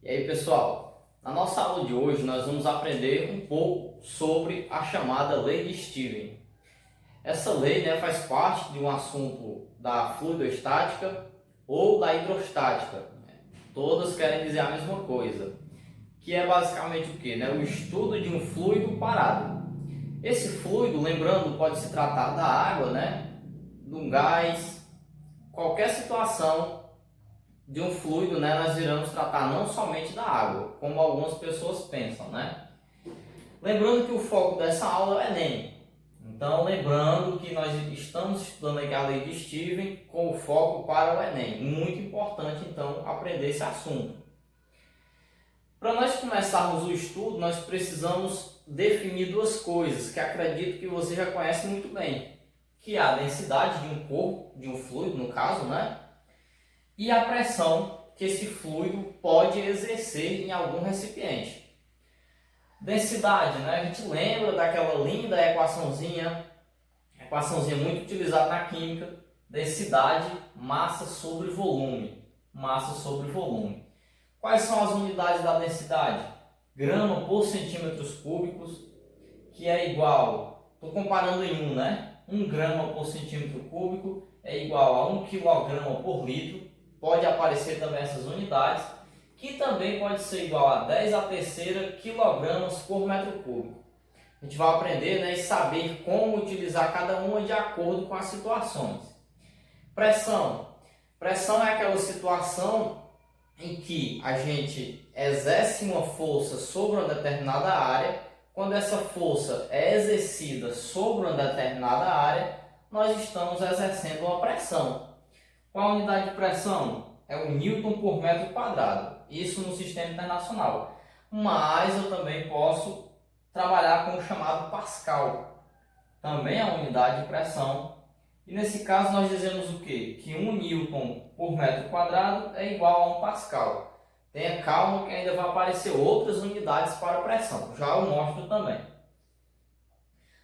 E aí, pessoal, na nossa aula de hoje nós vamos aprender um pouco sobre a chamada lei de Stevens. Essa lei, faz parte de um assunto da fluidostática ou da hidrostática. Todas querem dizer a mesma coisa, que é basicamente o quê? O estudo de um fluido parado. Esse fluido, lembrando, pode se tratar da água, de um gás, qualquer situação de um fluido, nós iremos tratar não somente da água, como algumas pessoas pensam, Lembrando que o foco dessa aula é o Enem. Então, lembrando que nós estamos estudando aqui a lei de Stevens com o foco para o Enem. Muito importante, então, aprender esse assunto. Para nós começarmos o estudo, nós precisamos definir duas coisas que acredito que você já conhece muito bem, que é a densidade de um corpo, de um fluido, no caso, e a pressão que esse fluido pode exercer em algum recipiente. Densidade, a gente lembra daquela linda equaçãozinha muito utilizada na química, densidade, massa sobre volume, massa sobre volume. Quais são as unidades da densidade? Grama por centímetros cúbicos, que é igual, estou comparando em 1 grama por centímetro cúbico é igual a 1 quilograma por litro. Pode aparecer também essas unidades, que também pode ser igual a 10 à terceira quilogramas por metro cúbico. A gente vai aprender e saber como utilizar cada uma de acordo com as situações. Pressão. Pressão é aquela situação em que a gente exerce uma força sobre uma determinada área. Quando essa força é exercida sobre uma determinada área, nós estamos exercendo uma pressão. Qual a unidade de pressão? É o Newton por metro quadrado. Isso no sistema internacional. Mas eu também posso trabalhar com o chamado Pascal. Também é uma unidade de pressão. E nesse caso nós dizemos o quê? Que 1 Newton por metro quadrado é igual a 1 Pascal. Tenha calma que ainda vai aparecer outras unidades para a pressão. Já eu mostro também.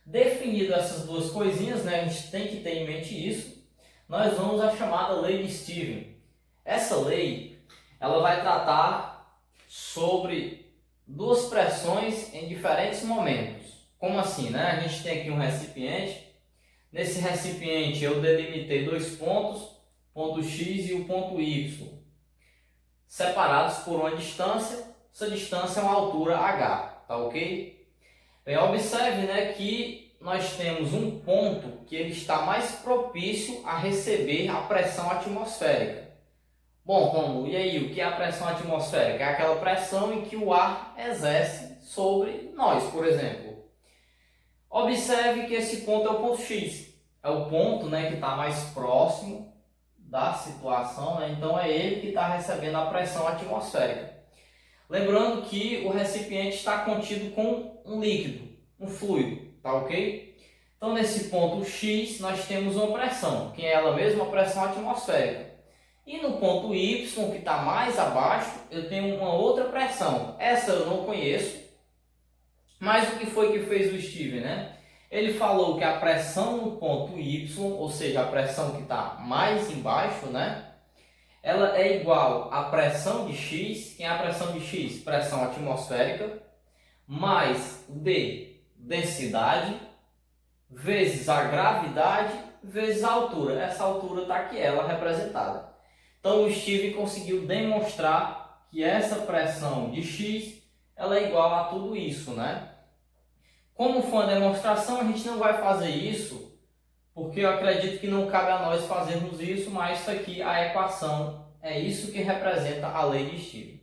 Definido essas duas coisinhas, a gente tem que ter em mente isso. Nós vamos à chamada lei de Stevens. Essa lei, ela vai tratar sobre duas pressões em diferentes momentos. Como assim, A gente tem aqui um recipiente. Nesse recipiente eu delimitei dois pontos, ponto X e o ponto Y, separados por uma distância. Essa distância é uma altura H, tá ok? Bem, observe, que nós temos um ponto que ele está mais propício a receber a pressão atmosférica. Bom, Romulo, e aí, o que é a pressão atmosférica? É aquela pressão em que o ar exerce sobre nós, por exemplo. Observe que esse ponto é o ponto X. É o ponto que está mais próximo da situação, então é ele que está recebendo a pressão atmosférica. Lembrando que o recipiente está contido com um líquido, um fluido, tá ok? Então nesse ponto X nós temos uma pressão, que é ela mesma, a pressão atmosférica. E no ponto Y, que está mais abaixo, eu tenho uma outra pressão. Essa eu não conheço, mas o que foi que fez o Stevens, Ele falou que a pressão no ponto Y, ou seja, a pressão que está mais embaixo, ela é igual à pressão de X. Quem é a pressão de X? Pressão atmosférica, mais D, densidade, vezes a gravidade, vezes a altura. Essa altura está aqui, ela representada. Então o Stevens conseguiu demonstrar que essa pressão de X ela é igual a tudo isso, Como foi uma demonstração, a gente não vai fazer isso, porque eu acredito que não cabe a nós fazermos isso, mas isso aqui, a equação, é isso que representa a lei de Stevens.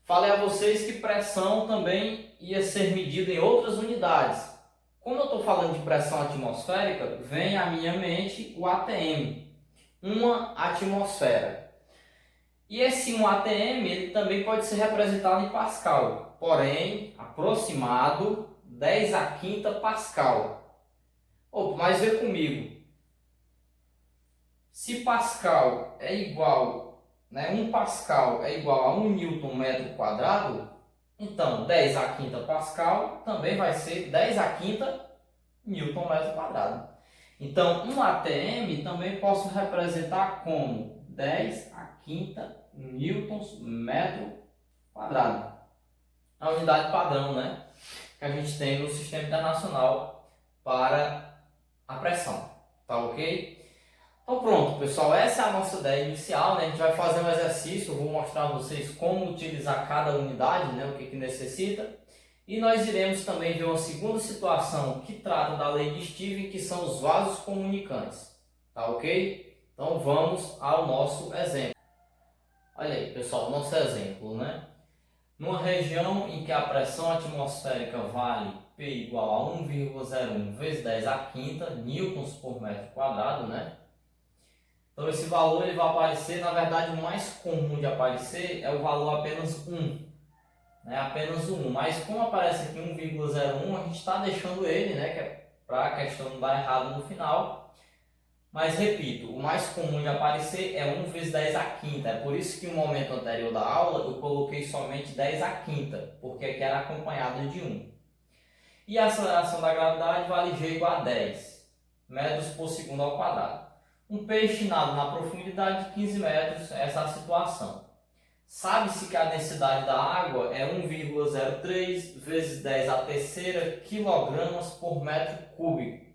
Falei a vocês que pressão também ia ser medida em outras unidades. Como eu estou falando de pressão atmosférica, vem à minha mente o ATM, uma atmosfera. E esse 1 ATM ele também pode ser representado em Pascal, porém aproximado 10 à quinta Pascal. Mas vê comigo. Se Pascal é igual, 1 Pascal é igual a 1 Newton metro quadrado, então 10 à quinta Pascal também vai ser 10 à quinta Newton metro quadrado. Então 1 ATM também posso representar como 10 à quinta newtons metro quadrado. A unidade padrão, né, que a gente tem no Sistema Internacional para a pressão, tá ok? Então pronto, pessoal, essa é a nossa ideia inicial, né? A gente vai fazer um exercício, eu vou mostrar a vocês como utilizar cada unidade, né? O que necessita. E nós iremos também ver uma segunda situação que trata da lei de Stevens, que são os vasos comunicantes, tá ok? Então vamos ao nosso exemplo. Olha aí, pessoal, nosso exemplo, né? Numa região em que a pressão atmosférica vale P igual a 1,01 vezes 10 à quinta newtons por metro quadrado, né? Então esse valor ele vai aparecer, na verdade o mais comum de aparecer é o valor apenas 1, né? Apenas 1, mas como aparece aqui 1,01, a gente está deixando ele, né? Que é para a questão não dar errado no final. Mas repito, o mais comum de aparecer é 1 vezes 10 à quinta. É por isso que no momento anterior da aula eu coloquei somente 10 à quinta, porque aqui era acompanhado de 1. E a aceleração da gravidade vale G igual a 10 metros por segundo ao quadrado. Um peixe nada na profundidade de 15 metros, essa é a situação. Sabe-se que a densidade da água é 1,03 vezes 10 à terceira quilogramas por metro cúbico.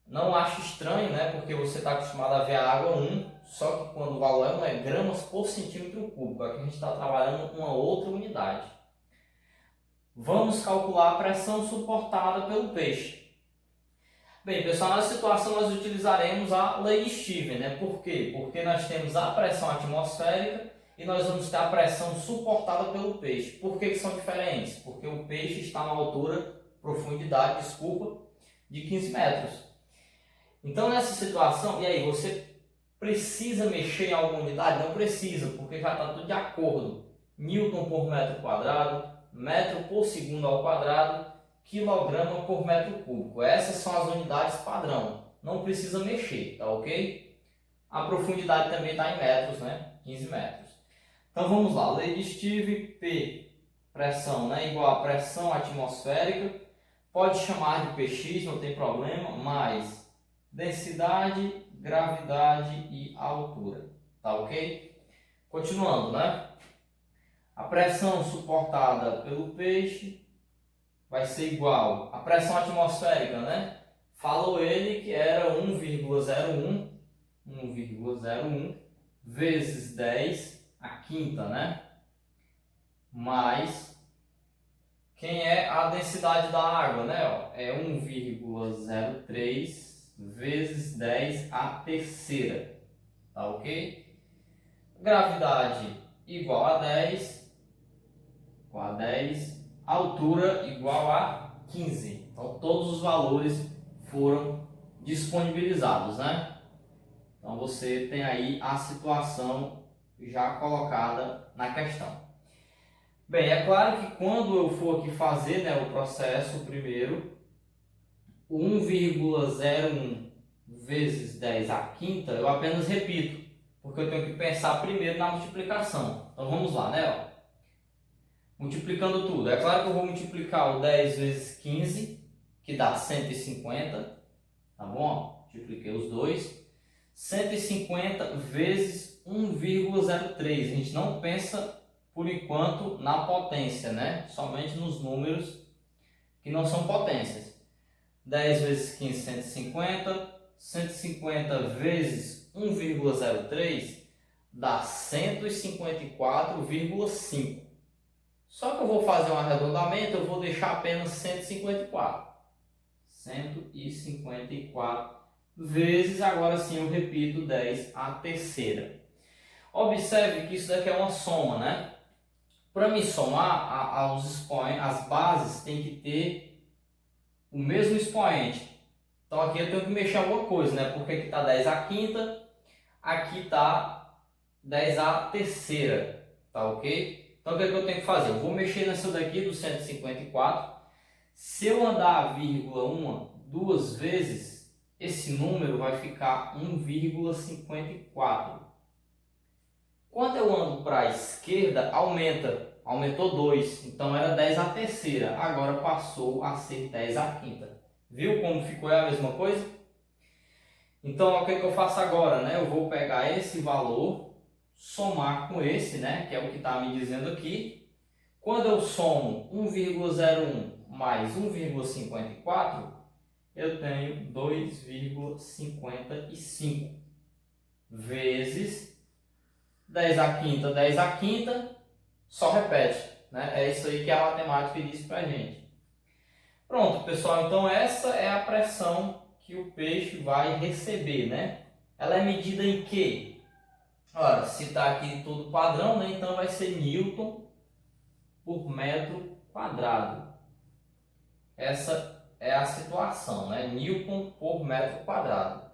Não acho estranho, né? Porque você está acostumado a ver a água 1, só que quando o valor é 1 é gramas por centímetro cúbico. Aqui a gente está trabalhando uma outra unidade. Vamos calcular a pressão suportada pelo peixe. Bem, pessoal, nessa situação nós utilizaremos a lei de Stevens, né? Por quê? Porque nós temos a pressão atmosférica e nós vamos ter a pressão suportada pelo peixe. Por que são diferentes? Porque o peixe está na altura, profundidade, desculpa, de 15 metros. Então nessa situação, e aí, você precisa mexer em alguma unidade? Não precisa, porque já está tudo de acordo. Newton por metro quadrado, metro por segundo ao quadrado, quilograma por metro cúbico. Essas são as unidades padrão. Não precisa mexer, tá ok? A profundidade também está em metros, né? 15 metros. Então vamos lá. Lei de Stevens, P, pressão, né? Igual a pressão atmosférica. Pode chamar de Px, não tem problema, mais densidade, gravidade e altura, tá ok? Continuando, né? A pressão suportada pelo peixe vai ser igual à pressão atmosférica, né? Falou ele que era 1,01 vezes 10 à quinta, né? Mais quem é a densidade da água, né? É 1,03 vezes 10 à terceira, tá ok? Gravidade igual a 10, altura igual a 15. Então todos os valores foram disponibilizados, né? Então você tem aí a situação já colocada na questão. Bem, é claro que quando eu for aqui fazer, né, o processo primeiro, o 1,01 vezes 10 à quinta, eu apenas repito, porque eu tenho que pensar primeiro na multiplicação. Então vamos lá, né? Multiplicando tudo. É claro que eu vou multiplicar o 10 vezes 15, que dá 150, tá bom? Multipliquei os dois. 150 vezes 1,03. A gente não pensa, por enquanto, na potência, né? Somente nos números que não são potências. 10 vezes 15, 150. 150 vezes 1,03 dá 154,5. Só que eu vou fazer um arredondamento, eu vou deixar apenas 154. 154 vezes, agora sim eu repito, 10 à terceira. Observe que isso daqui é uma soma, né? Para me somar, aos expoentes, as bases têm que ter o mesmo expoente. Então aqui eu tenho que mexer alguma coisa, né? Porque aqui está 10 à quinta, aqui está 10 à terceira, tá ok? Então o que é que eu tenho que fazer? Eu vou mexer nessa daqui do 154. Se eu andar a vírgula duas vezes, esse número vai ficar 1,54. Quando eu ando para a esquerda, aumentou 2. Então era 10 à terceira, agora passou a ser 10 à quinta. Viu como ficou a mesma coisa? Então o que é que eu faço agora, né? Eu vou pegar esse valor, somar com esse, né, que é o que está me dizendo aqui. Quando eu somo 1,01 mais 1,54, eu tenho 2,55 vezes 10 à quinta, 10 à quinta, só repete, né? É isso aí que a matemática diz pra gente. Pronto, pessoal, então essa é a pressão que o peixe vai receber, né? Ela é medida em quê? Ora, se está aqui tudo padrão, né? Então vai ser Newton por metro quadrado. Essa é a situação, né? Newton por metro quadrado.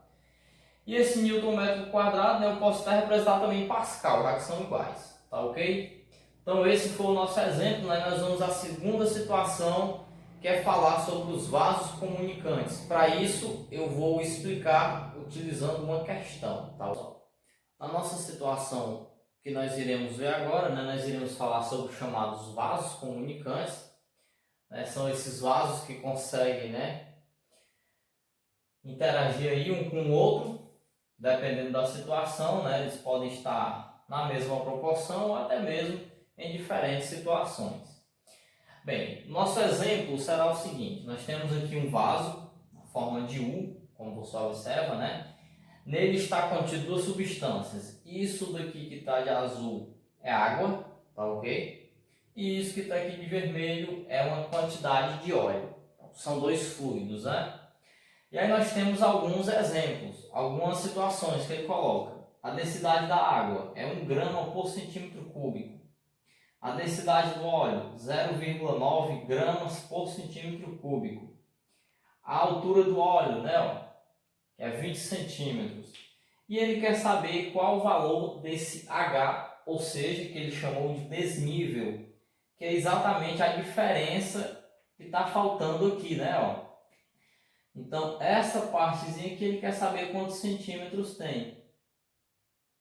E esse Newton metro quadrado, né, eu posso estar representado também em Pascal, já que são iguais, tá ok? Então esse foi o nosso exemplo, né? Nós vamos à segunda situação, que é falar sobre os vasos comunicantes. Para isso eu vou explicar utilizando uma questão, tá? Na nossa situação que nós iremos ver agora, né, nós iremos falar sobre os chamados vasos comunicantes, né? São esses vasos que conseguem, né, interagir aí um com o outro. Dependendo da situação, né, eles podem estar na mesma proporção ou até mesmo em diferentes situações. Bem, nosso exemplo será o seguinte: nós temos aqui um vaso na forma de U, como você observa, né? Nele está contido duas substâncias. Isso daqui que está de azul é água, tá ok? E isso que está aqui de vermelho é uma quantidade de óleo. São dois fluidos, né? E aí nós temos alguns exemplos, algumas situações que ele coloca. A densidade da água é 1 grama por centímetro cúbico. A densidade do óleo, 0,9 gramas por centímetro cúbico. A altura do óleo, né, ó, que é 20 centímetros. E ele quer saber qual o valor desse H, ou seja, que ele chamou de desnível, que é exatamente a diferença que está faltando aqui, né, ó. Então, essa partezinha que ele quer saber quantos centímetros tem.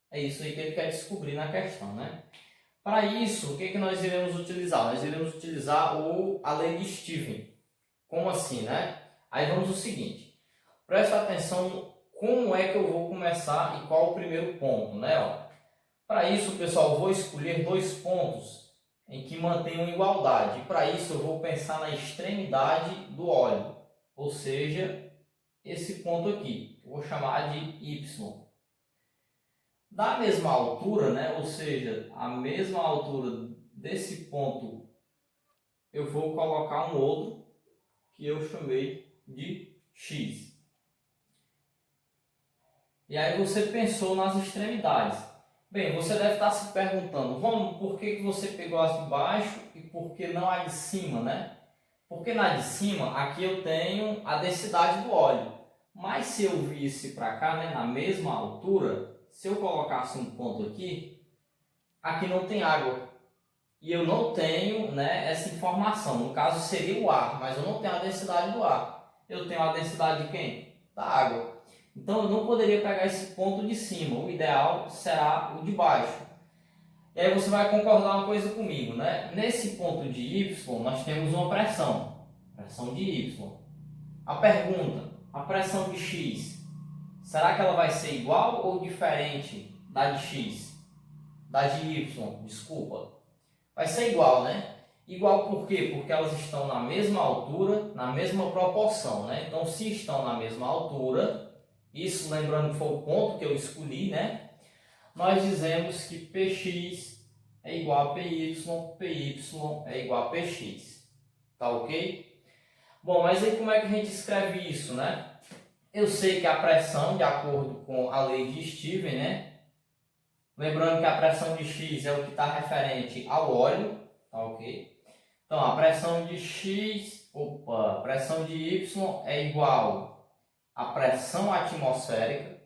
É isso aí que ele quer descobrir na questão, né? Para isso, o que nós iremos utilizar? Nós iremos utilizar a lei de Steven. Como assim, né? Aí vamos ao seguinte. Presta atenção como é que eu vou começar e qual o primeiro ponto, né? Para isso, pessoal, eu vou escolher dois pontos em que mantenham igualdade. E para isso, eu vou pensar na extremidade do óleo. Ou seja, esse ponto aqui, eu vou chamar de Y. Da mesma altura, né? Ou seja, a mesma altura desse ponto, eu vou colocar um outro que eu chamei de X. E aí você pensou nas extremidades. Bem, você deve estar se perguntando, Romulo, por que você pegou as de baixo e por que não a de cima, né? Porque na de cima, aqui eu tenho a densidade do óleo. Mas se eu visse para cá, né, na mesma altura, se eu colocasse um ponto aqui, aqui não tem água. E eu não tenho, né, essa informação. No caso seria o ar, mas eu não tenho a densidade do ar. Eu tenho a densidade de quem? Da água. Então eu não poderia pegar esse ponto de cima. O ideal será o de baixo. E aí você vai concordar uma coisa comigo, né? Nesse ponto de Y, nós temos uma pressão de Y. A pergunta, a pressão de X, será que ela vai ser igual ou diferente da de X? Da de Y, desculpa. Vai ser igual, né? Igual por quê? Porque elas estão na mesma altura, na mesma proporção, né? Então, se estão na mesma altura, isso lembrando que foi o ponto que eu escolhi, né? Nós dizemos que Px é igual a Py, Py é igual a Px. Tá ok? Bom, mas aí como é que a gente escreve isso, né? Eu sei que a pressão, de acordo com a lei de Steven, né? Lembrando que a pressão de X é o que está referente ao óleo, tá ok? Então, a pressão de X, a pressão de Y é igual à pressão atmosférica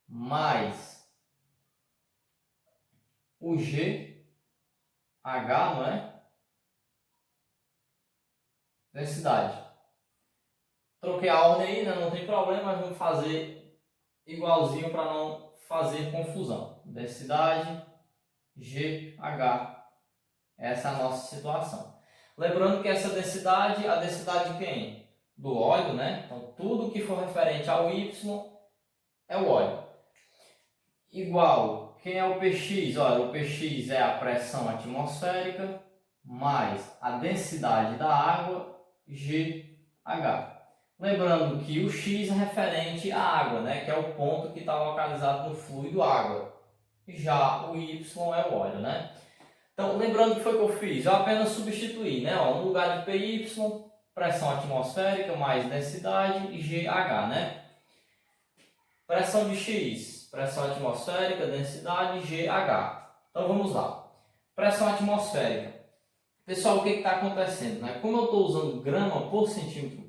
mais o GH, não é? Densidade. Troquei a ordem aí, né? Não tem problema, mas vamos fazer igualzinho para não fazer confusão. Densidade, GH. Essa é a nossa situação. Lembrando que essa densidade, a densidade de quem? Do óleo, né? Então, tudo que for referente ao Y é o óleo. Igual quem é o Px? Olha, o Px é a pressão atmosférica mais a densidade da água, GH. Lembrando que o X é referente à água, né? Que é o ponto que está localizado no fluido água. Já o Y é o óleo, né? Então, lembrando o que foi que eu fiz? Eu apenas substituí, né? Ó, no lugar de PY, pressão atmosférica mais densidade e GH, né? Pressão de X, pressão atmosférica, densidade, GH. Então, vamos lá. Pressão atmosférica. Pessoal, o que está acontecendo, né? Como eu estou usando grama por centímetro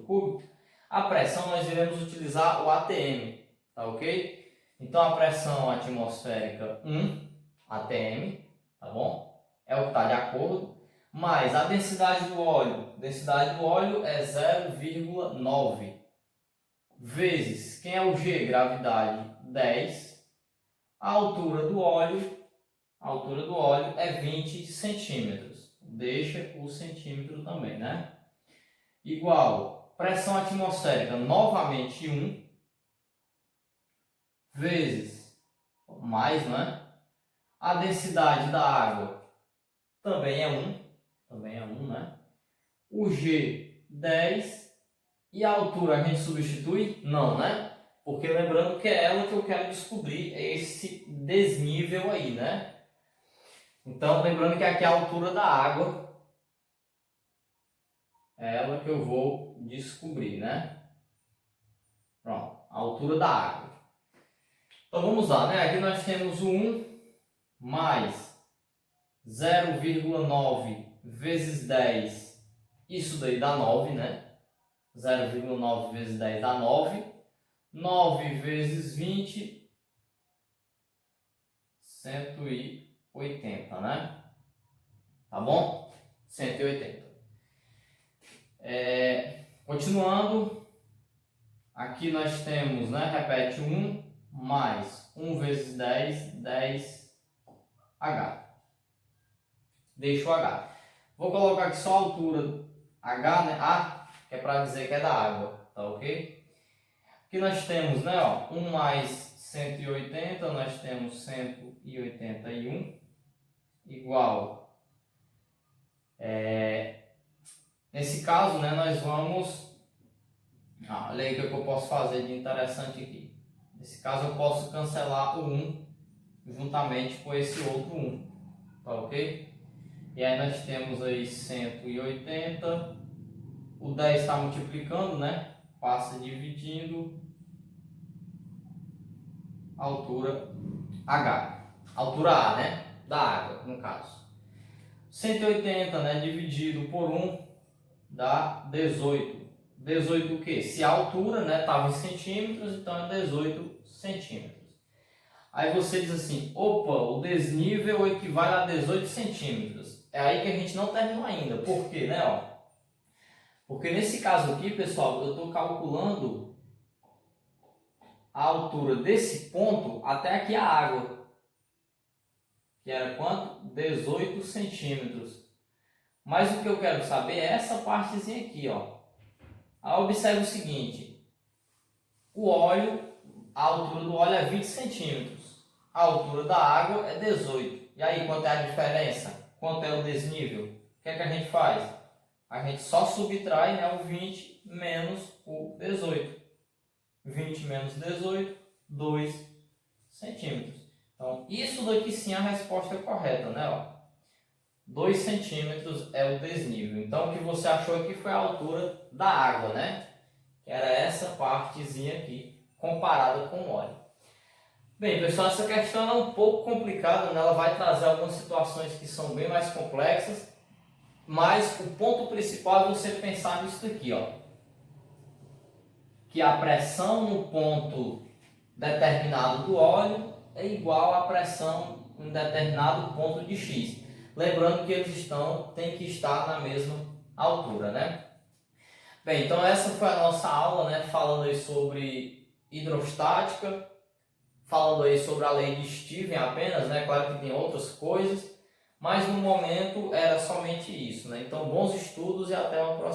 cúbico, a pressão nós iremos utilizar o ATM, tá ok? Então, a pressão atmosférica 1 ATM, tá bom? É o que está de acordo. Mais a densidade do óleo. Densidade do óleo é 0,9. Vezes, quem é o G? Gravidade 10. A altura do óleo é 20 centímetros. Deixa o centímetro também, né? Igual, pressão atmosférica, novamente 1. Vezes, mais, né? A densidade da água também é 1, né? O G, 10. E a altura a gente substitui? Não, né? Porque lembrando que é ela que eu quero descobrir, é esse desnível aí, né? Então, lembrando que aqui é a altura da água, é ela que eu vou descobrir, né? Pronto, a altura da água. Então, vamos lá, né? Aqui nós temos o 1 mais 0,9 vezes 10, isso daí dá 9, né? 0,9 vezes 10 dá 9. 9 vezes 20, 180, né? Tá bom? 180. Continuando, aqui nós temos, né? Repete 1 mais 1 vezes 10, 10H. Deixa o H. Vou colocar aqui só a altura H, né? A, que é para dizer que é da água, tá ok? Aqui nós temos, né? Ó, 1 mais 180, nós temos 181, igual. Nesse caso, né, nós vamos... olha aí o que eu posso fazer de interessante aqui. Nesse caso, eu posso cancelar o 1 juntamente com esse outro 1, tá ok? E aí nós temos aí 180, o 10 está multiplicando, né? Passa dividindo, altura H, altura A, né? Da água, no caso. 180, né? Dividido por 1 dá 18. 18 o quê? Se a altura, né, estava em centímetros, então é 18 centímetros. Aí você diz assim, opa, o desnível equivale a 18 centímetros. É aí que a gente não terminou ainda. Por quê, né? Ó? Porque nesse caso aqui, pessoal, eu estou calculando a altura desse ponto até aqui a água. Que era quanto? 18 centímetros. Mas o que eu quero saber é essa partezinha aqui, ó. Aí observe o seguinte. O óleo, a altura do óleo é 20 centímetros. A altura da água é 18. E aí, quanto é a diferença? Quanto é o desnível? O que é que a gente faz? A gente só subtrai, né, o 20 menos o 18. 20 menos 18, 2 centímetros. Então, isso daqui sim é a resposta correta, né? Ó. 2 centímetros é o desnível. Então, o que você achou aqui foi a altura da água, né? Que era essa partezinha aqui, comparada com o óleo. Bem, pessoal, essa questão é um pouco complicada, né? Ela vai trazer algumas situações que são bem mais complexas, mas o ponto principal é você pensar nisso daqui, ó. Que a pressão no ponto determinado do óleo é igual à pressão em determinado ponto de X. Lembrando que eles têm que estar na mesma altura, né? Bem, então essa foi a nossa aula, né? Falando aí sobre hidrostática, falando aí sobre a lei de Steven apenas, né? Claro que tem outras coisas, mas no momento era somente isso, né? Então, bons estudos e até uma próxima.